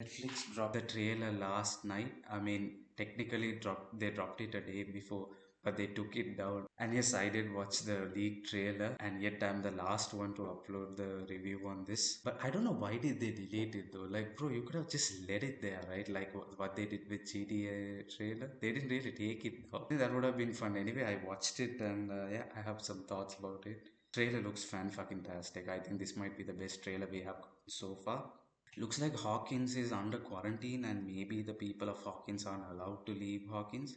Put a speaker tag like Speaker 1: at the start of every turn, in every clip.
Speaker 1: Netflix dropped the trailer last night. I mean, technically they dropped it a day before, but they took it down. And yes, I did watch the leaked trailer, and yet I'm the last one to upload the review on this. But I don't know why did they delete it though. Like, bro, you could have just let it there, right? Like what they did with GTA trailer. They didn't really take it though. I think that would have been fun. Anyway, I watched it, and yeah, I have some thoughts about it. Trailer looks fan fucking tastic. I think this might be the best trailer we have so far. Looks like Hawkins is under quarantine, and maybe the people of Hawkins aren't allowed to leave Hawkins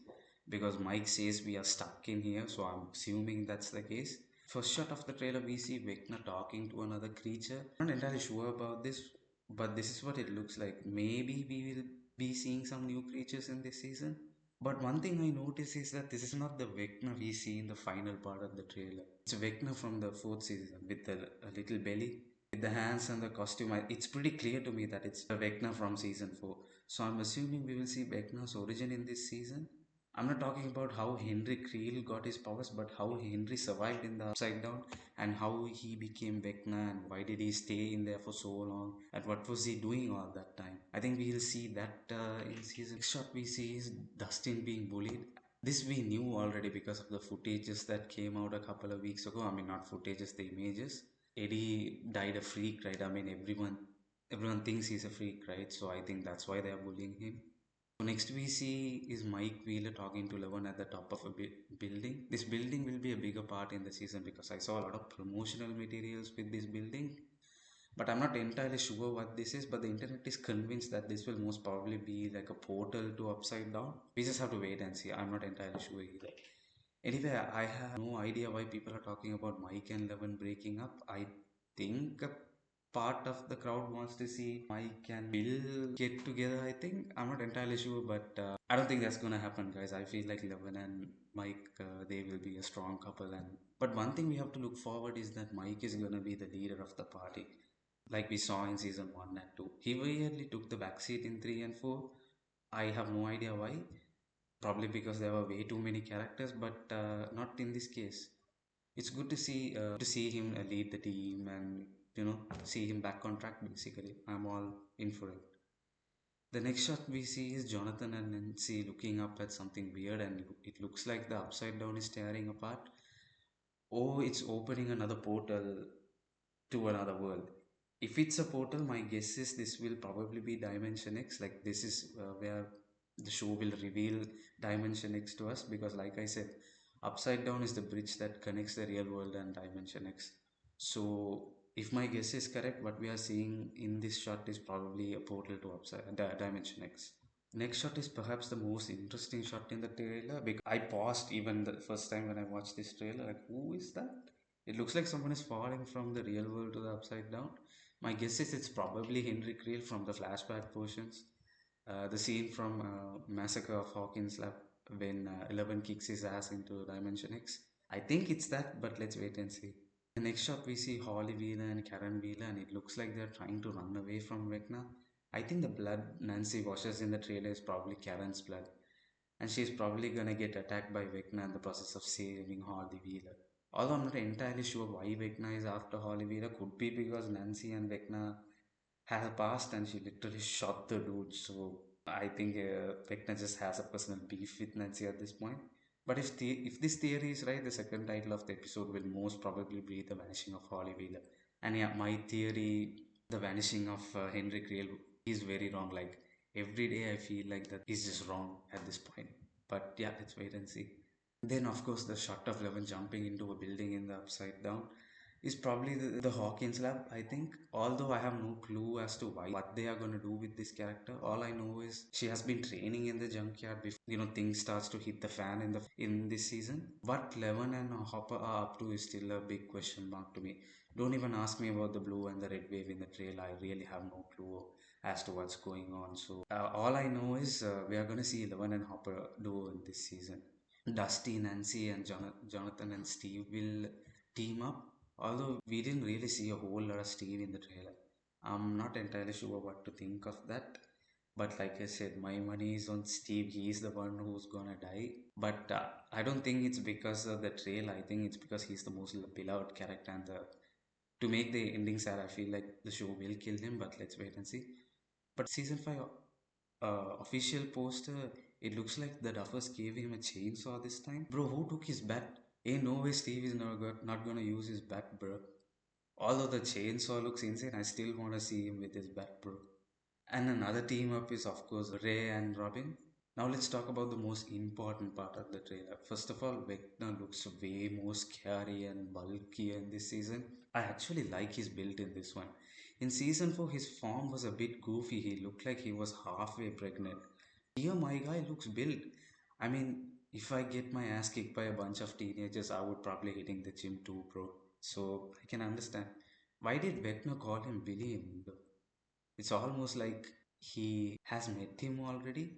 Speaker 1: because Mike says we are stuck in here, so I'm assuming that's the case. First shot of the trailer, we see Vecna talking to another creature. I'm not entirely sure about this, but this is what it looks like. Maybe we will be seeing some new creatures in this season. But one thing I notice is that this is not the Vecna we see in the final part of the trailer. It's Vecna from the fourth season with a little belly. With the hands and the costume, it's pretty clear to me that it's a Vecna from season 4. So I'm assuming we will see Vecna's origin in this season. I'm not talking about how Henry Creel got his powers, but how Henry survived in the Upside Down and how he became Vecna and why did he stay in there for so long and what was he doing all that time. I think we'll see that in season. Next shot we see is Dustin being bullied. This we knew already because of the footages that came out a couple of weeks ago. I mean, not footages, the images. Eddie died a freak, right? I mean, everyone thinks he's a freak, right? So I think that's why they are bullying him. So next we see is Mike Wheeler talking to Levin at the top of a building. This building will be a bigger part in the season because I saw a lot of promotional materials with this building. But I'm not entirely sure what this is, but the internet is convinced that this will most probably be like a portal to Upside Down. We just have to wait and see. I'm not entirely sure either. Anyway, I have no idea why people are talking about Mike and Levin breaking up. I think a part of the crowd wants to see Mike and Bill get together. I think I'm not entirely sure, but I don't think that's gonna happen, guys. I feel like Levin and Mike, they will be a strong couple. And but one thing we have to look forward is that Mike is gonna be the leader of the party, like we saw in season 1 and 2. He weirdly took the backseat in 3 and 4. I have no idea why. Probably because there were way too many characters, but not in this case. It's good to see him lead the team and see him back on track. Basically, I'm all in for it. The next shot we see is Jonathan and Nancy looking up at something weird, and it looks like the Upside Down is tearing apart. Oh, it's opening another portal to another world. If it's a portal, my guess is this will probably be Dimension X. Like this is where the show will reveal Dimension X to us because, like I said, Upside Down is the bridge that connects the real world and Dimension X. So, if my guess is correct, what we are seeing in this shot is probably a portal to Dimension X. Next shot is perhaps the most interesting shot in the trailer because I paused even the first time when I watched this trailer. Like, who is that? It looks like someone is falling from the real world to the upside down. My guess is it's probably Henry Creel from the flashback portions. The scene from Massacre of Hawkins Lab when Eleven kicks his ass into Dimension X. I think it's that, but let's wait and see. The next shot we see Holly Wheeler and Karen Wheeler, and it looks like they're trying to run away from Vecna. I think the blood Nancy washes in the trailer is probably Karen's blood, and she's probably gonna get attacked by Vecna in the process of saving Holly Wheeler. Although I'm not entirely sure why Vecna is after Holly Wheeler, could be because Nancy and Vecna has a past and she literally shot the dude. So I think Vecna just has a personal beef with Nancy at this point. But if this theory is right, the second title of the episode will most probably be The Vanishing of Holly Wheeler. And yeah, my theory, The Vanishing of Henry Creel, is very wrong. Like every day I feel like that is just wrong at this point. But yeah, let's wait and see. Then, of course, the shot of Levin jumping into a building in the upside down is probably the Hawkins lab, I think. Although I have no clue as to what they are going to do with this character. All I know is she has been training in the junkyard before things starts to hit the fan in this season. What Levin and Hopper are up to is still a big question mark to me. Don't even ask me about the blue and the red wave in the trail. I really have no clue as to what's going on. So all I know is we are going to see Levin and Hopper duo in this season. Dusty, Nancy, and Jonathan and Steve will team up. Although we didn't really see a whole lot of Steve in the trailer. I'm not entirely sure what to think of that. But like I said, my money is on Steve. He's the one who's gonna die. But I don't think it's because of the trailer. I think it's because he's the most beloved character. And to make the ending sad, I feel like the show will kill him. But let's wait and see. But season 5 official poster, it looks like the Duffers gave him a chainsaw this time. Bro, who took his bat? Ain't no way Steve is not gonna use his bat, bro. Although the chainsaw looks insane, I still wanna see him with his bat, bro. And another team up is, of course, Ray and Robin. Now let's talk about the most important part of the trailer. First of all, Vecna looks way more scary and bulky in this season. I actually like his build in this one. In season 4, his form was a bit goofy. He looked like he was halfway pregnant. Here, my guy looks built. I mean, if I get my ass kicked by a bunch of teenagers, I would probably hitting the gym too, bro. So I can understand. Why did Vecna call him William? It's almost like he has met him already.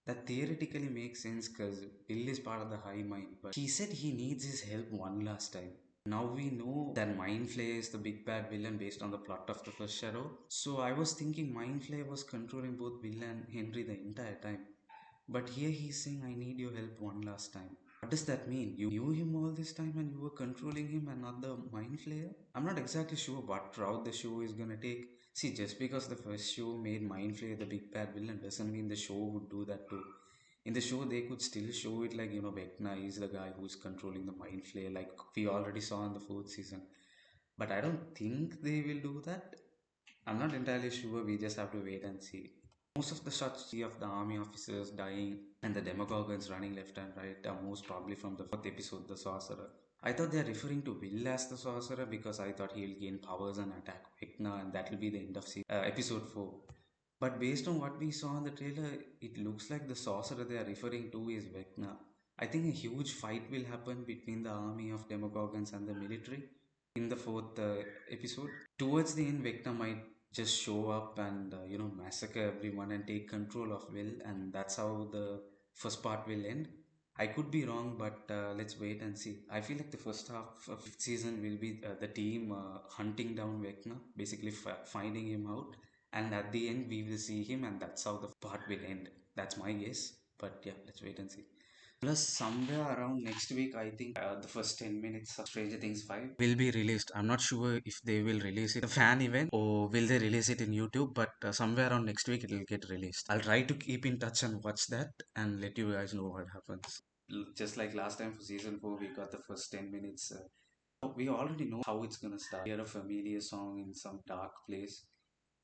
Speaker 1: That theoretically makes sense because Bill is part of the high mind, but he said he needs his help one last time. Now we know that Mind Flayer is the big bad villain based on the plot of the first Shadow. So I was thinking Mind Flayer was controlling both Bill and Henry the entire time. But here he's saying, I need your help one last time. What does that mean? You knew him all this time and you were controlling him and not the Mind Flayer? I'm not exactly sure what route the show is gonna take. See, just because the first show made Mind Flayer the big bad villain doesn't mean the show would do that too. In the show, they could still show it like, Vecna is the guy who's controlling the Mind Flayer, like we already saw in the fourth season. But I don't think they will do that. I'm not entirely sure, we just have to wait and see. Most of the shots you see of the army officers dying and the demogorgons running left and right are most probably from the fourth episode, The Sorcerer. I thought they are referring to Will as the Sorcerer because I thought he'll gain powers and attack Vecna, and that will be the end of episode 4. But based on what we saw in the trailer, it looks like the sorcerer they are referring to is Vecna. I think a huge fight will happen between the army of Demogorgons and the military in the fourth episode. Towards the end, Vecna might just show up and massacre everyone and take control of Will, and that's how the first part will end. I could be wrong, but let's wait and see. I feel like the first half of fifth season will be the team hunting down Vecna, basically finding him out, and at the end we will see him, and that's how the part will end. That's my guess, but yeah, let's wait and see. Plus, somewhere around next week, I think the first 10 minutes of Stranger Things 5 will be released. I'm not sure if they will release it a fan event or will they release it in YouTube, but somewhere around next week it will get released. I'll try to keep in touch and watch that and let you guys know what happens. Just like last time for season 4, we got the first 10 minutes. We already know how it's gonna start. Hear a familiar song in some dark place.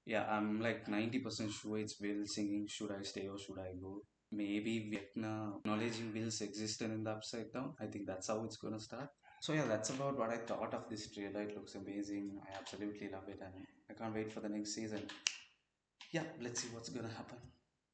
Speaker 1: Yeah, I'm like 90% sure it's Will singing Should I Stay or Should I Go? Maybe Vecna acknowledging Will's existence in the Upside Down. I think that's how it's gonna start. So yeah, that's about what I thought of this trailer. It looks amazing. I absolutely love it and I can't wait for the next season. Yeah, let's see what's gonna happen.